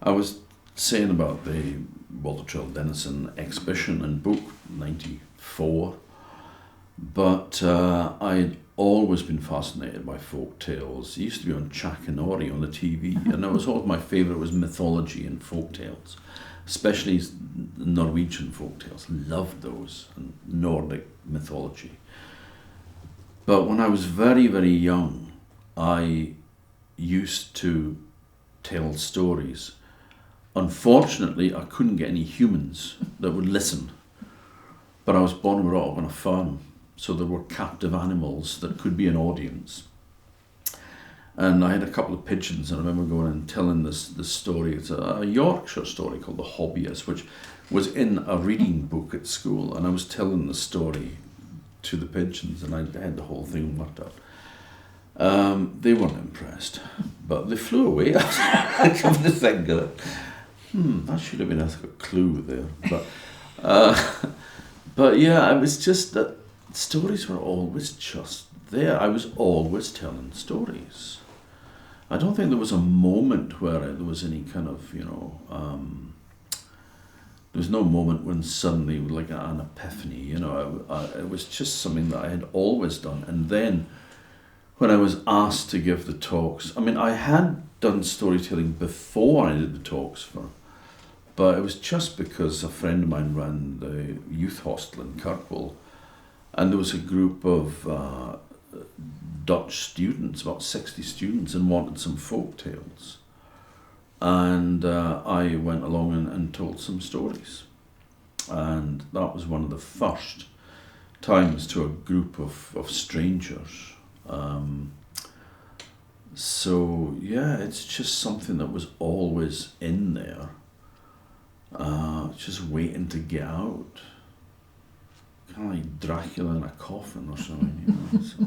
I was saying about the Walter Trill Dennison exhibition in book 94, but I'd always been fascinated by folk tales. It used to be on Chakanori on the TV, and it was always my favourite was mythology and folk tales, especially Norwegian folk tales. Loved those, and Nordic mythology. But when I was very, very young, I used to tell stories. Unfortunately, I couldn't get any humans that would listen. But I was born and brought up on a farm, so there were captive animals that could be an audience. And I had a couple of pigeons, and I remember going and telling this story. It's a Yorkshire story called The Hobbyist, which was in a reading book at school, and I was telling the story to the pigeons, and I had the whole thing worked out. They weren't impressed, but they flew away. I come to think of it. That should have been a clue there. But yeah, it was just that stories were always just there. I was always telling stories. I don't think there was a moment where there was any kind of, there was no moment when suddenly, like an epiphany, it was just something that I had always done. And then when I was asked to give the talks, I had done storytelling before I did the talks but it was just because a friend of mine ran the youth hostel in Kirkwall, and there was a group of Dutch students, about 60 students, and wanted some folk tales. And I went along and told some stories. And that was one of the first times to a group of strangers. So yeah, it's just something that was always in there, just waiting to get out. Kind of like Dracula in a coffin or something, So.